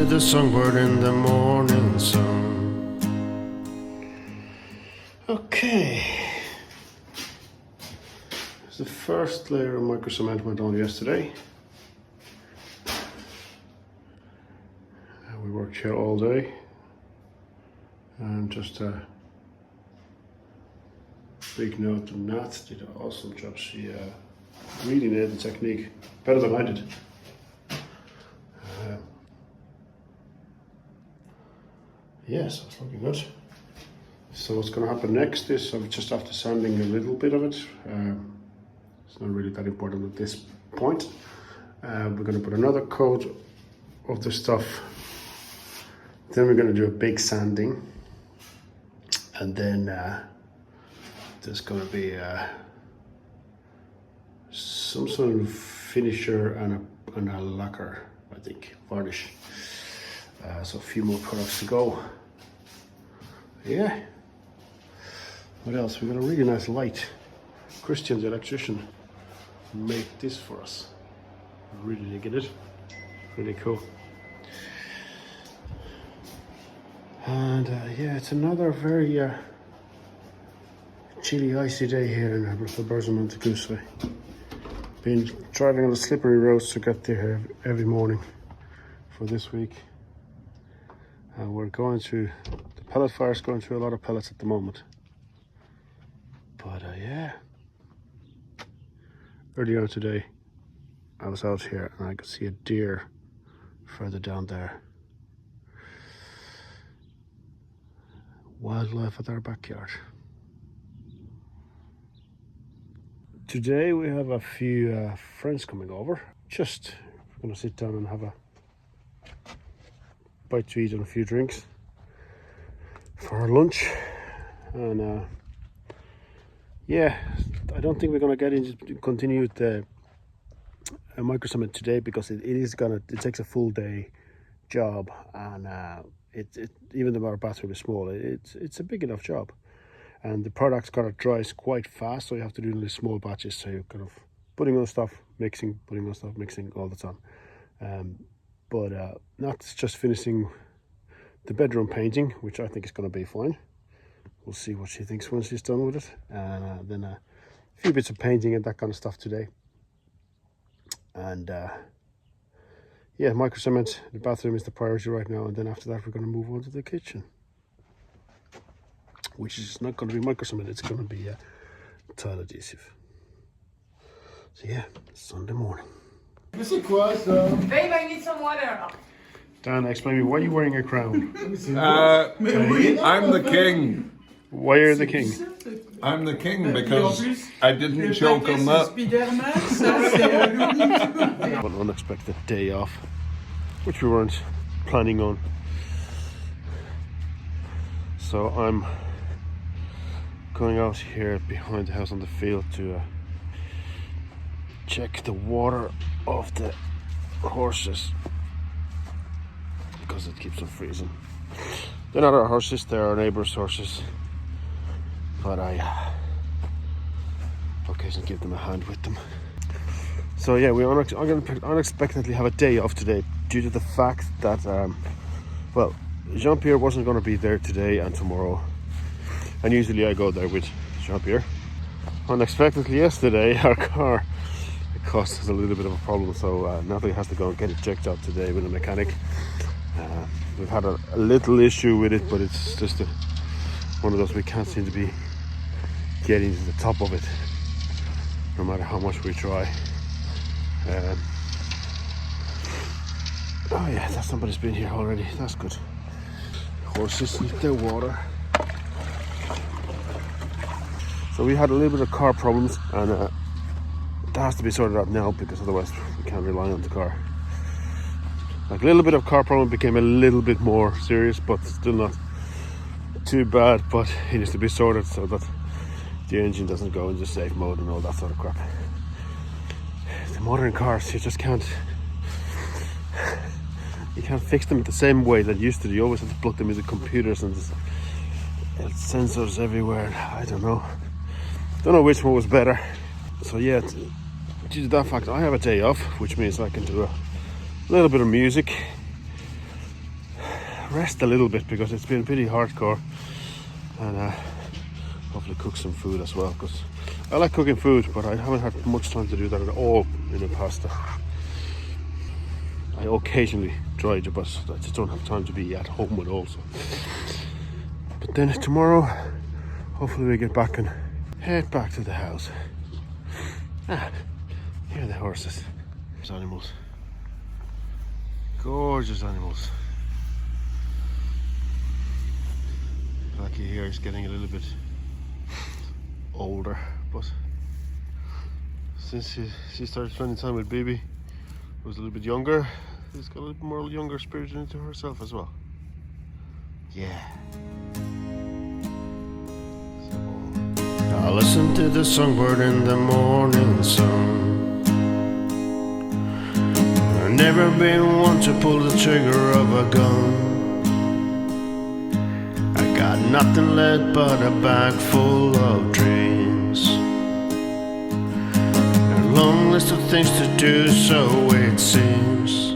the songbird in the morning sun. Okay. The first layer of microcement went on yesterday. We worked here all day. And just a big note to Nat, did an awesome job. She really nailed the technique, better than I did. Yes, it's looking good. So what's going to happen next is I'm just after sanding a little bit of it. It's not really that important at this point. We're going to put another coat of the stuff. Then we're going to do a big sanding. And then there's going to be some sort of finisher and a lacquer, I think, varnish. So a few more products to go. Yeah. What else? We got a really nice light. Christian, the electrician, made this for us. Really digging it. Really cool. And yeah, it's another very chilly, icy day here in the Burgundy Gooseway. Been driving on the slippery roads to get there every morning for this week. And we're going through, the pellet fire's going through a lot of pellets at the moment. But yeah, earlier on today, I was out here and I could see a deer further down there. Wildlife at our backyard. Today we have a few friends coming over. Just going to sit down and have a bite to eat and a few drinks for our lunch. And yeah, I don't think we're going to get into continue with the Microcement today because it takes a full day job, and even though our bathroom is small, it's a big enough job, and the product's kind of dries quite fast, so you have to do really small batches. So you're kind of putting on stuff, mixing, putting on stuff, mixing all the time. But Nat's just finishing the bedroom painting, which I think is going to be fine. We'll see what she thinks when she's done with it, and then a few bits of painting and that kind of stuff today. And yeah, Microcement, the bathroom is the priority right now, and then after that we're going to move on to the kitchen, which is not going to be Microcement, it's going to be tile adhesive. So yeah, Sunday morning. C'est quoi ça? Babe, I need some water. Dan, explain me, why are you wearing a crown? I'm the king. Why are you the king? I'm the king because I didn't choke on that. An unexpected day off, which we weren't planning on. So I'm going out here behind the house on the field to check the water of the horses because it keeps them freezing. They're not our horses, they're our neighbours' horses, but I occasionally give them a hand with them. So yeah, I'm going to unexpectedly have a day off today due to the fact that well, Jean-Pierre wasn't going to be there today and tomorrow, and usually I go there with Jean-Pierre. Unexpectedly yesterday, our car caused us a little bit of a problem, so Natalie has to go and get it checked out today with a mechanic. We've had a little issue with it, but it's just one of those we can't seem to be getting to the top of it, no matter how much we try. Oh yeah, that somebody's been here already, that's good. Horses need their water. So we had a little bit of car problems, and that has to be sorted out now because otherwise we can't rely on the car. Like, a little bit of car problem became a little bit more serious, but still not too bad, but it needs to be sorted so that the engine doesn't go into safe mode and all that sort of crap. The modern cars, you just can't fix them the same way that you used to. You always have to plug them into computers and there's sensors everywhere. I don't know which one was better. So yeah, due to that fact, I have a day off, which means I can do a little bit of music rest a little bit because it's been pretty hardcore, and hopefully cook some food as well, because I like cooking food, but I haven't had much time to do that at all in the pasta. I occasionally try to, but I just don't have time to be at home at all. So. But then tomorrow, hopefully we get back and head back to the house. Here are the horses. These animals. Gorgeous animals. Blackie here is getting a little bit older, but since she started spending time with Bibi, who was a little bit younger, she's got a little more younger spirit into herself as well. Yeah. I listen to the songbird in the morning sun. I've never been one to pull the trigger of a gun. I got nothing left but a bag full of dreams, a long list of things to do, so it seems.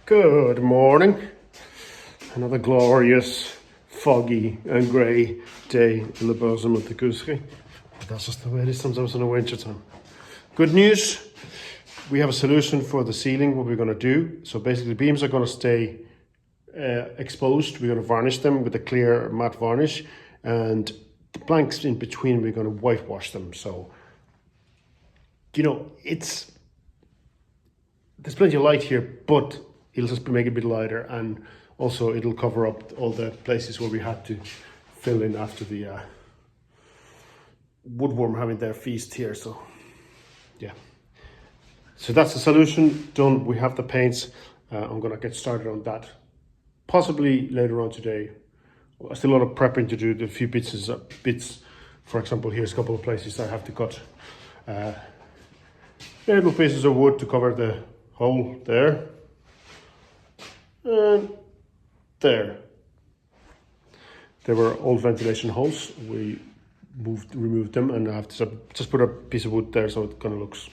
Good morning. Another glorious, foggy and grey day in the bosom of the Goosery. That's just the way it is sometimes in the winter time. Good news, we have a solution for the ceiling, what we're going to do. So basically the beams are going to stay exposed. We're going to varnish them with a clear matte varnish, and the blanks in between we're going to whitewash them. So, you know, there's plenty of light here, but it'll just make it a bit lighter, and also it'll cover up all the places where we had to fill in after the woodworm having their feast here. So yeah, so that's the solution done. We have the paints. I'm gonna get started on that possibly later on today. Still a lot of prepping to do. The few bits, for example, here's a couple of places I have to cut little pieces of wood to cover the hole there and there. There were old ventilation holes. We removed them, and I have to just put a piece of wood there so it kind of looks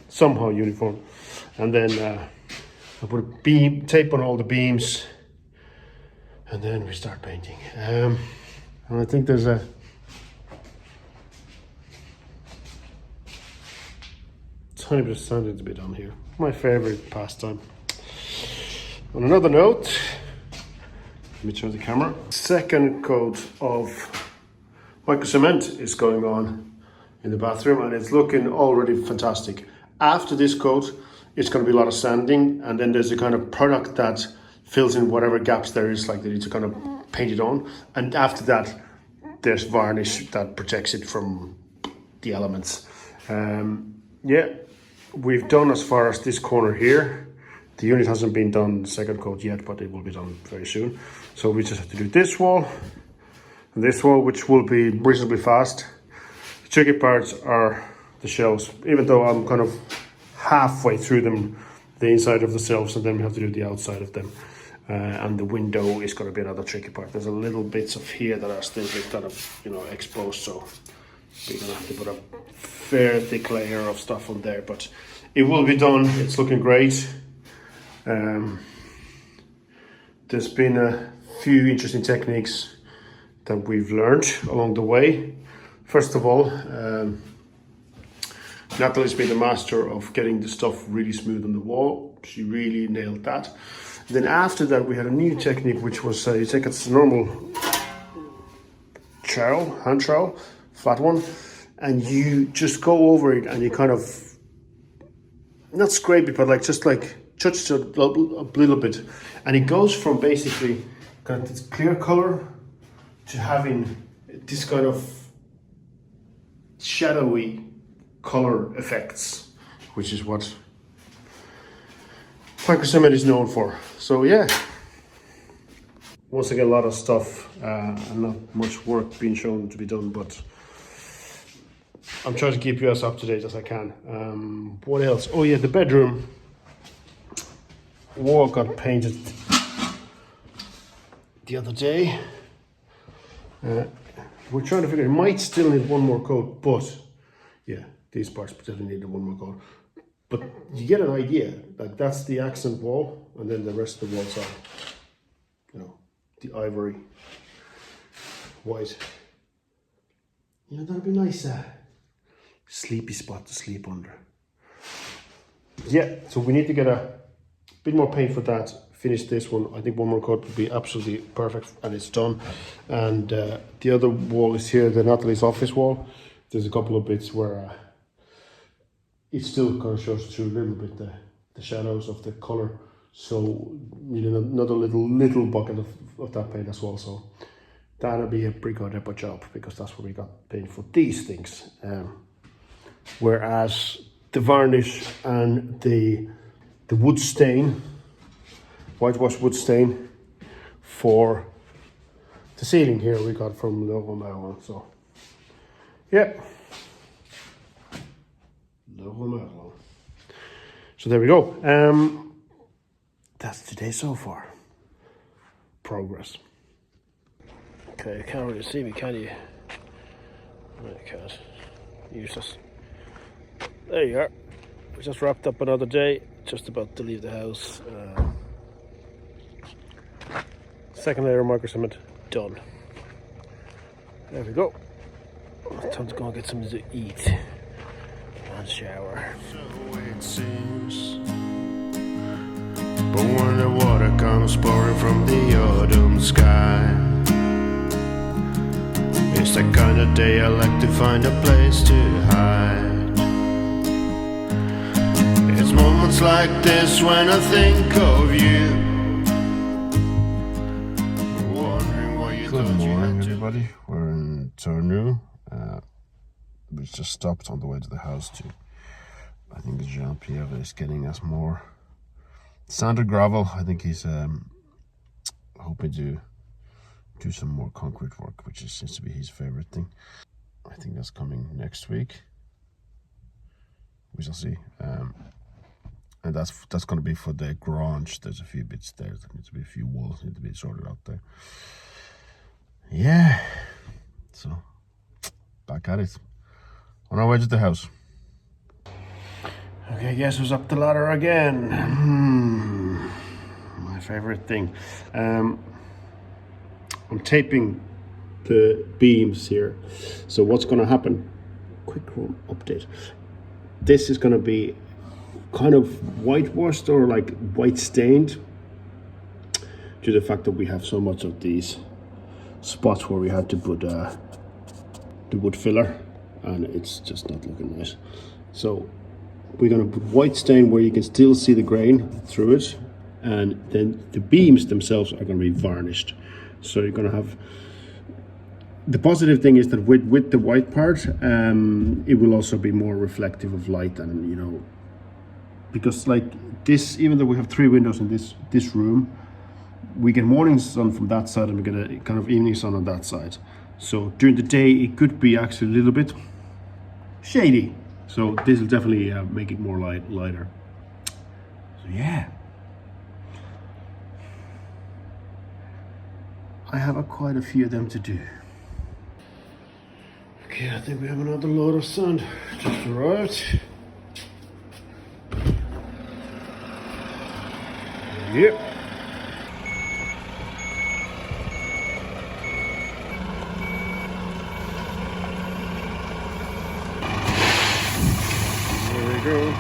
somehow uniform. And then I put a tape on all the beams, and then we start painting. And I think there's a tiny bit of sanding to be done here. My favorite pastime. On another note, let me turn the camera. Second coat of Microcement is going on in the bathroom, and it's looking already fantastic. After this coat, it's going to be a lot of sanding, and then there's a kind of product that fills in whatever gaps there is, like they need to kind of paint it on. And after that, there's varnish that protects it from the elements. Yeah, we've done as far as this corner here. The unit hasn't been done second coat yet, but it will be done very soon. So we just have to do this wall and this wall, which will be reasonably fast. The tricky parts are the shelves, even though I'm kind of halfway through them, the inside of the shelves, and then we have to do the outside of them. And the window is going to be another tricky part. There's a little bits of here that are still kind of, you know, exposed, so we're going to have to put a fair thick layer of stuff on there, but it will be done. It's looking great. There's been a few interesting techniques that we've learned along the way. First of all, Natalie's been the master of getting the stuff really smooth on the wall. She really nailed that. Then after that, we had a new technique, which was you take a normal trowel, hand trowel, flat one, and you just go over it and you kind of, not scrape it, but like just like touch it a little bit, and it goes from basically kind of this clear color to having this kind of shadowy color effects, which is what Microcement is known for. So yeah, once again, a lot of stuff and not much work being shown to be done, but I'm trying to keep you as up to date as I can. What else? Oh yeah, the bedroom wall got painted the other day. We're trying to figure, it might still need one more coat, but yeah, these parts definitely need one more coat. but you get an idea. Like that's the accent wall, and then the rest of the walls are, you know, the ivory white. You know, that'd be nice. Sleepy spot to sleep under. Yeah, so we need to get a bit more paint for that. Finish this one. I think one more coat would be absolutely perfect, and it's done. And the other wall is here, the Natalie's office wall. There's a couple of bits where it still kind of shows through a little bit the shadows of the color. So you need another little bucket of that paint as well. So that'll be a pretty good depot job, because that's where we got paint for these things. Whereas the varnish and the wood stain, whitewash wood stain for the ceiling here, we got from Leroy Merlin. So yeah, Leroy Merlin. So there we go. That's today so far. Progress. Okay, you can't really see me, can you? No, you can't. Useless. There you are. We just wrapped up another day. Just about to leave the house. Second layer of microcement done. There we go. Time to go and get something to eat and shower. So it seems, but when the water comes pouring from the autumn sky, it's the kind of day I like to find a place to hide. It's moments like this when I think of you. Good morning, everybody. We're in Tournou. We just stopped on the way to the house to, I think Jean-Pierre is getting us more sand and gravel. I think he's hoping to do some more concrete work, which seems to be his favorite thing. I think that's coming next week. We shall see. And that's going to be for the garage. There's a few bits there. There needs to be a few walls need to be sorted out there. Yeah. So back at it. On our way to the house. Okay, guess who's up the ladder again? My favorite thing. I'm taping the beams here. So what's going to happen? Quick update. This is going to be kind of whitewashed or like white stained, due to the fact that we have so much of these spots where we had to put the wood filler, and it's just not looking nice. So we're going to put white stain where you can still see the grain through it, and then the beams themselves are going to be varnished. So you're going to have, the positive thing is that with the white part, it will also be more reflective of light, and you know, because like this, even though we have 3 windows in this room, we get morning sun from that side and we get a kind of evening sun on that side. So during the day it could be actually a little bit shady. So this will definitely make it more lighter. So yeah, I have quite a few of them to do. Okay, I think we have another load of sand just arrived. Yep. Go.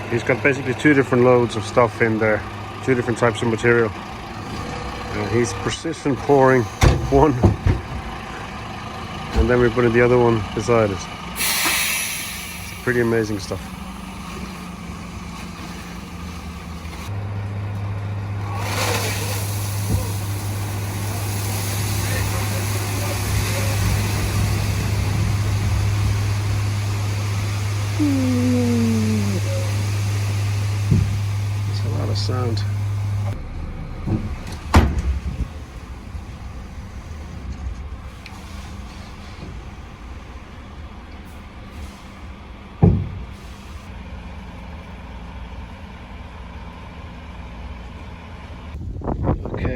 He's got basically 2 different loads of stuff in there, 2 different types of material. He's precision pouring one, and then we put in the other one beside it. It's pretty amazing stuff. It's a lot of sound.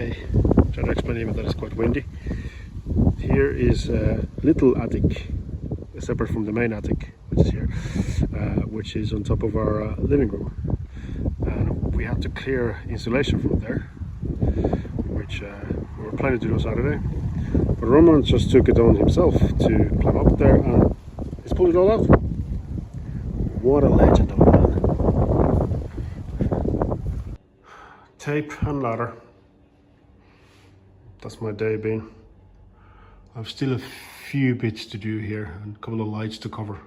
today. Try to explain even that it's quite windy. Here is a little attic, separate from the main attic, which is here, which is on top of our living room. And we had to clear insulation from there, which we were planning to do on Saturday. But Roman just took it on himself to climb up there, and he's pulled it all out. What a legend of a man. Tape and ladder. That's my day been. I've still a few bits to do here and a couple of lights to cover,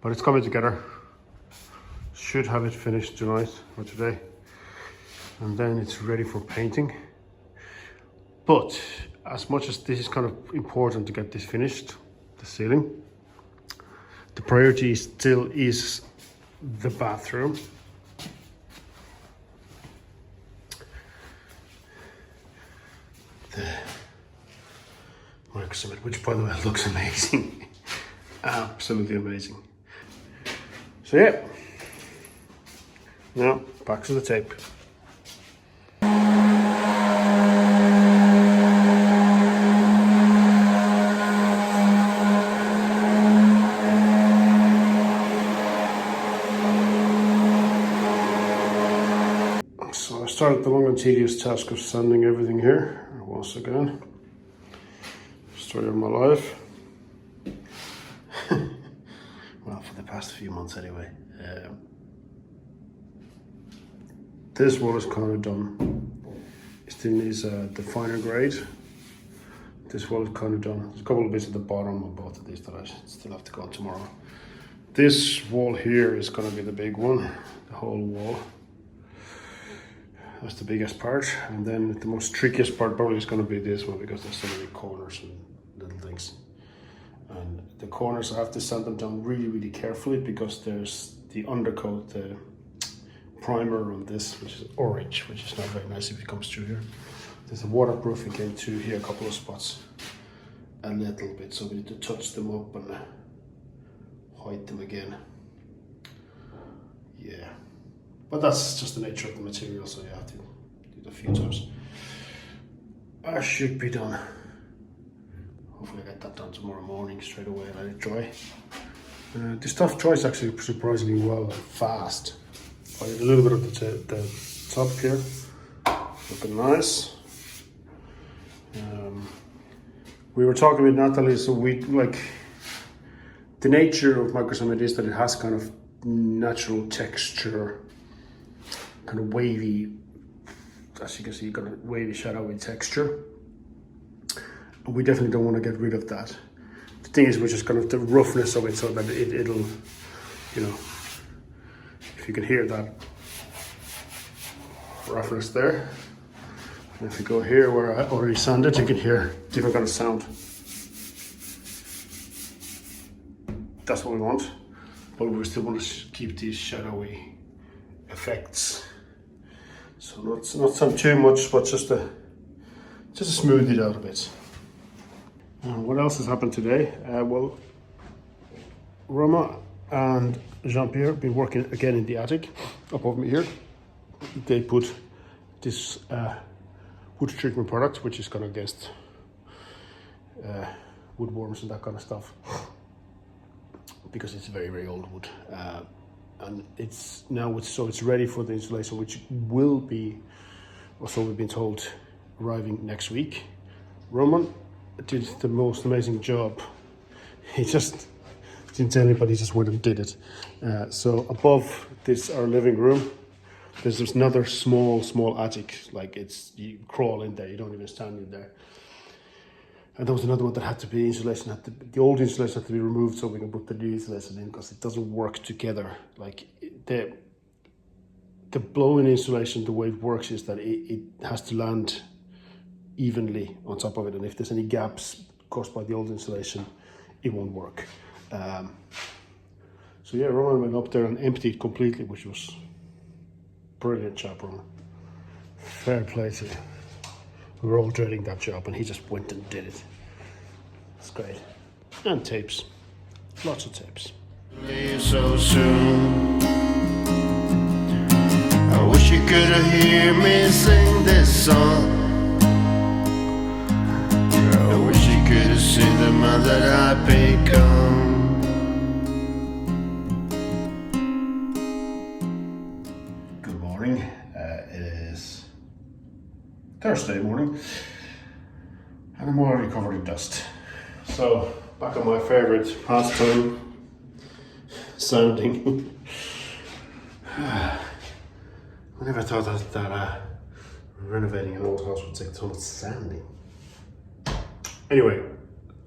but it's coming together. Should have it finished tonight or today, and then it's ready for painting. But as much as this is kind of important to get this finished, the ceiling, the priority still is the bathroom. The Microcement, which by the way looks amazing. Absolutely amazing. So yeah, now back to the tape. So I started the long and tedious task of sanding everything here once again. Story of my life. Well, for the past few months anyway. This wall is kind of done. It still needs the finer grade. This wall is kind of done. There's a couple of bits at the bottom of both of these that I still have to go on tomorrow. This wall here is going to be the big one, the whole wall. That's the biggest part, and then the most trickiest part probably is going to be this one, because there's so many corners and little things. And the corners, I have to sand them down really, really carefully, because there's the undercoat, the primer on this, which is orange, which is not very nice if it comes through here. There's a waterproofing came through here a couple of spots, a little bit, so we need to touch them up and hide them again. Yeah. But that's just the nature of the material, so you have to do it a few times. I should be done. Hopefully I get that done tomorrow morning straight away and let it dry. This stuff dries actually surprisingly well and fast. I did a little bit of the top here, looking nice. We were talking with Natalie, so we like the nature of Microcement is that it has kind of natural texture, kind of wavy, as you can see, kind of wavy shadowy texture. And we definitely don't want to get rid of that. The thing is, which is kind of the roughness of it, so that it'll, you know, if you can hear that roughness there. And if you go here where I already sanded, you can hear different kind of sound. That's what we want, but we still want to keep these shadowy effects. So not some too much, but just to smooth it out a bit. What else has happened today? Well, Roma and Jean-Pierre have been working again in the attic above me here. They put this wood treatment product, which is kind of against woodworms and that kind of stuff, because it's very, very old wood. And it's now so it's ready for the installation, which will be, or so we've been told, arriving next week. Roman did the most amazing job. He just didn't tell anybody, he just went and did it. So above this, our living room, there's another small attic. Like you crawl in there, you don't even stand in there. And there was another one that had to be insulation. The old insulation had to be removed so we can put the new insulation in, because it doesn't work together. Like the blow-in insulation, the way it works is that it has to land evenly on top of it, and if there's any gaps caused by the old insulation, it won't work. So yeah, Roman went up there and emptied completely, which was brilliant job, Roman. Fair play to you. We were all dreading that job, and he just went and did it. It's great. And tapes. Lots of tapes. Leave so soon. I wish you could hear me sing this song. see the man that I've become. Good morning. It is Thursday morning, and I'm already covered in dust. So back on my favorite pastime, sanding. I never thought that renovating an old house would take so much sanding. Anyway,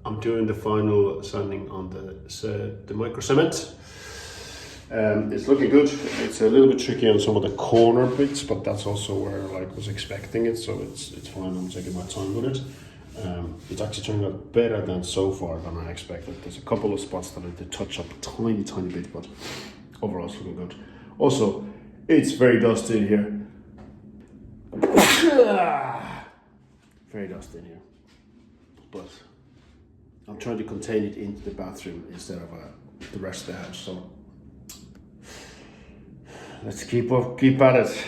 I'm doing the final sanding on the Microcement. It's looking good. It's a little bit tricky on some of the corner bits, but that's also where I was expecting it, so it's fine. I'm taking my time with it. It's actually turning out better than so far than I expected. There's a couple of spots that I did touch up a tiny bit, but overall it's looking good. Also, it's very dusty in here. Very dusty in here. But I'm trying to contain it into the bathroom instead of the rest of the house. So let's keep at it.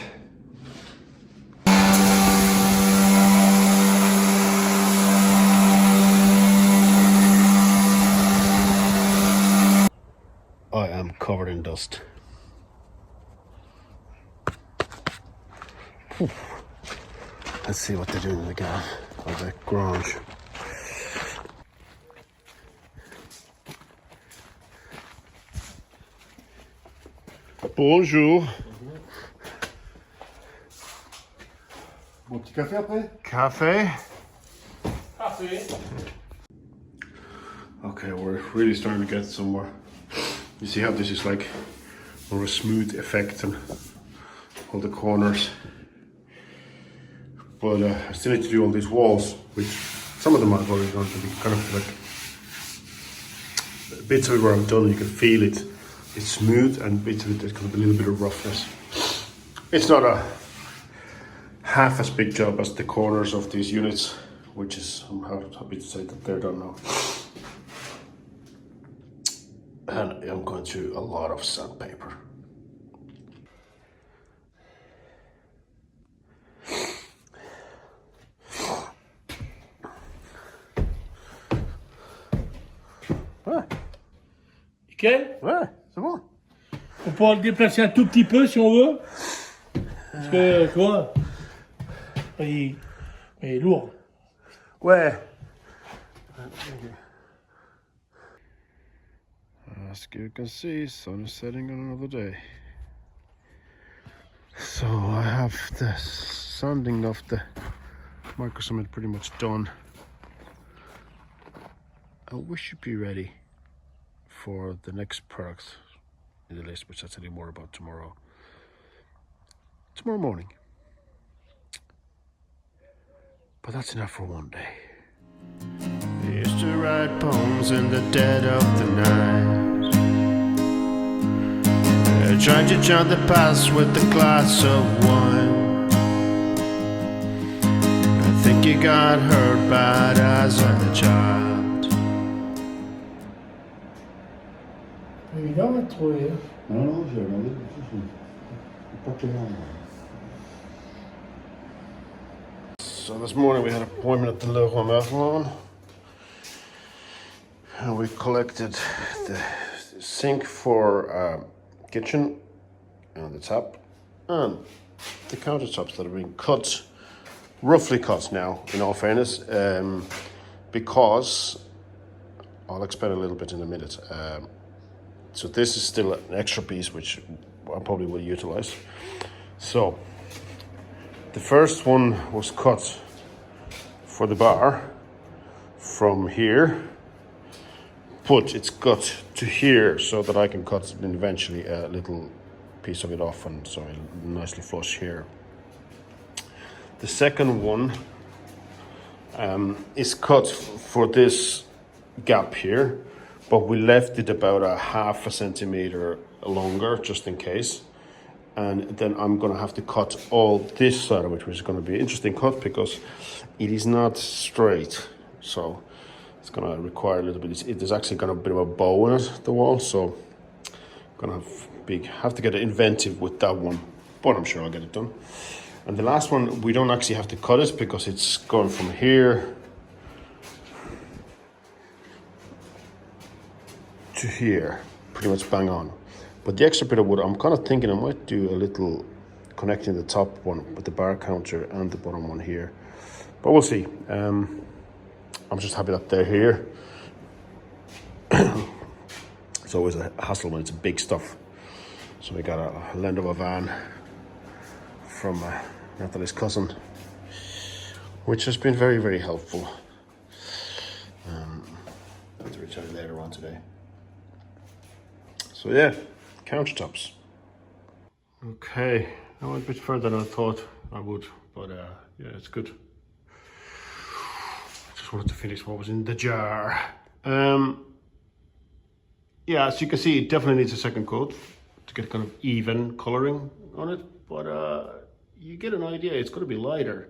I am covered in dust. Whew. Let's see what they're doing in the garage. Bonjour. Bon petit café après? Cafe. Okay, we're really starting to get somewhere. You see how this is like more a smooth effect on all the corners. But I still need to do all these walls, which some of them I've already done to be kind of like bits of it where I've done, you can feel it. It's smooth, and bits of it there's kind of a little bit of roughness. It's not a half as big job as the corners of these units, which is, I'm happy to say that they're done now. And I'm going through a lot of sandpaper. Ouais. Nickel. Ouais, c'est bon. On pourra le déplacer un tout petit peu si on veut. Parce que, quoi, il est lourd. Ouais. As you can see, sun is setting on another day. So I have the sanding of the Microcement pretty much done. And we should be ready for the next product in the list, which I'll tell you more about tomorrow morning. But that's enough for one day. I used to write poems in the dead of the night. I tried to chant the past with a glass of wine. I think you got hurt bad as a child. Évidemment, de trouver. Non, j'ai regardé. Pas clair. So this morning we had an appointment at the local Marathon, and we collected the sink for kitchen and the tap and the countertops that are being cut, roughly cut now, in all fairness, because I'll explain a little bit in a minute. So this is still an extra piece which I probably will utilize. So the first one was cut for the bar from here, but it's cut to here so that I can cut eventually a little piece of it off, and so it'll nicely flush here. The second one is cut for this gap here, but we left it about a half a centimeter longer just in case. And then I'm gonna have to cut all this side of it, which is gonna be an interesting cut because it is not straight. So it's gonna require a little bit, there's actually gonna be a bit of a bow in it, the wall. So I'm gonna have to get inventive with that one, but I'm sure I'll get it done. And the last one, we don't actually have to cut it because it's going from here to here, pretty much bang on. But the extra bit of wood, I'm kind of thinking I might do a little connecting the top one with the bar counter and the bottom one here. But we'll see. I'm just happy that they're here. It's always a hassle when it's big stuff. So we got a lend of a van from Natalie's cousin, which has been very, very helpful. I'll have to return later on today. So yeah, countertops. Okay, I went a bit further than I thought I would, but yeah, it's good. Just wanted to finish what was in the jar. Yeah, as you can see, it definitely needs a second coat to get kind of even coloring on it, but you get an idea. It's going to be lighter,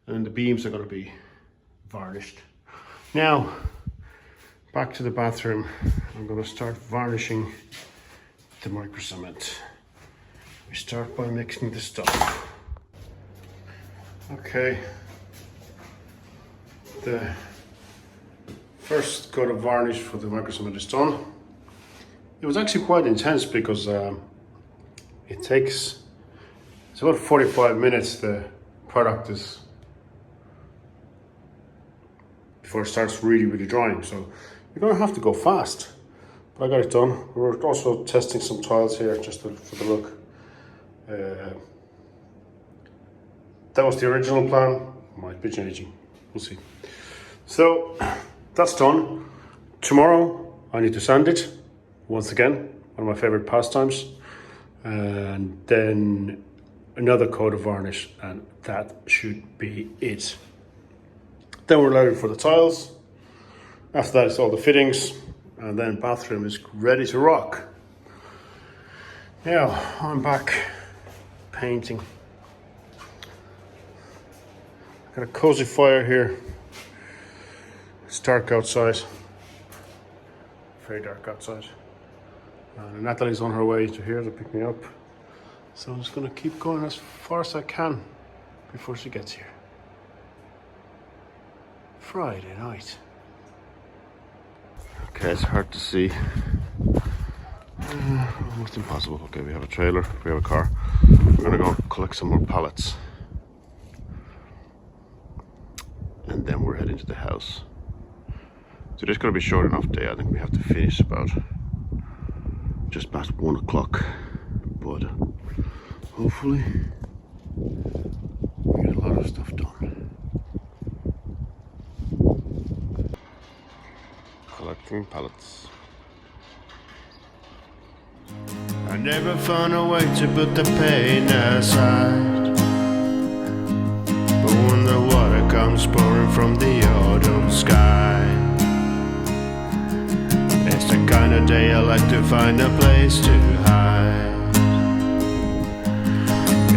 and the beams are going to be varnished. Now, back to the bathroom. I'm going to start varnishing the microcement. We start by mixing the stuff. Okay, the first coat of varnish for the microcement is done. It was actually quite intense because it takes, it's about 45 minutes the product is, before it starts really, really drying. So you're gonna have to go fast. But I got it done. We're also testing some tiles here just for the look. That was the original plan. Might be changing, we'll see. So that's done. Tomorrow I need to sand it once again, one of my favorite pastimes, and then another coat of varnish, and that should be it. Then we're ready for the tiles. After that, it's all the fittings, and then bathroom is ready to rock. Now I'm back painting. Got a cozy fire here. It's dark outside, very dark outside. And Natalie's on her way to here to pick me up. So I'm just gonna keep going as far as I can before she gets here. Friday night. Okay, it's hard to see. Almost impossible. Okay, we have a trailer, we have a car. We're gonna go collect some more pallets. And then we're heading to the house. Today's gonna be a short enough day. I think we have to finish about just past 1 o'clock. But hopefully we get a lot of stuff done. Collecting pallets. I never found a way to put the pain aside, but when the water comes pouring from the autumn sky, it's the kind of day I like to find a place to hide.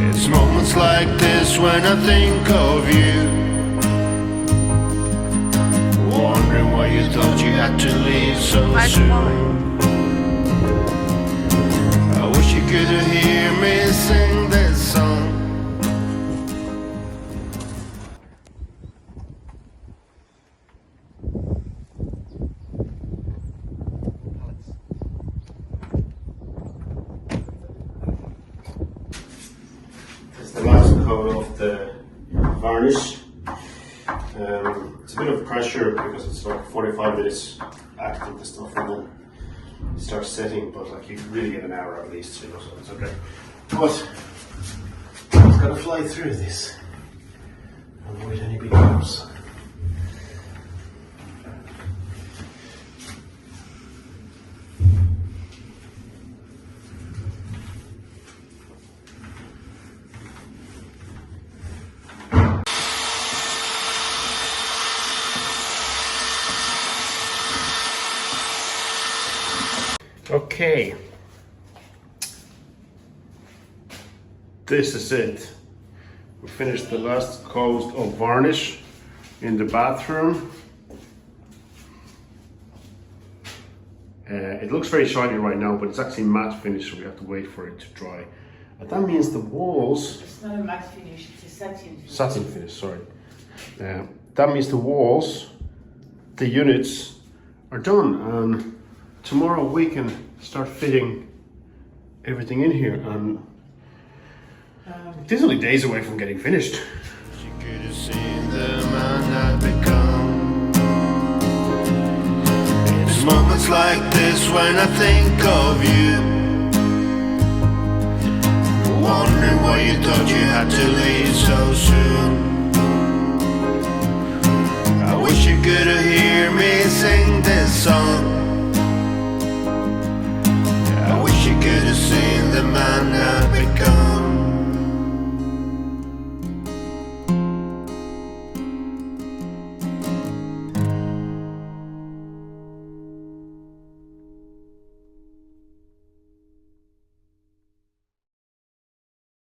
It's moments like this when I think of you, wondering why you thought you had to leave so soon. I wish you could hear me sing this song. It's the last coat of the varnish. It's a bit of pressure because it's like 45 minutes acting the stuff and then it starts setting, but like you really get an hour at least, you know, so it's okay. But I've got to fly through this. Avoid any big bumps. Okay, this is it. We finished the last coat of varnish in the bathroom. It looks very shiny right now, but it's actually matte finish, so we have to wait for it to dry. And that means the walls... It's not a matte finish, it's a satin finish. Satin finish, sorry. That means the walls, the units are done. tomorrow we can start fitting everything in here, and this is only days away from getting finished. You could have seen the man I've become. It's moments like this when I think of you, wondering why you thought you had to leave so soon. I wish you could have heard me sing this song. I wish you could have seen the man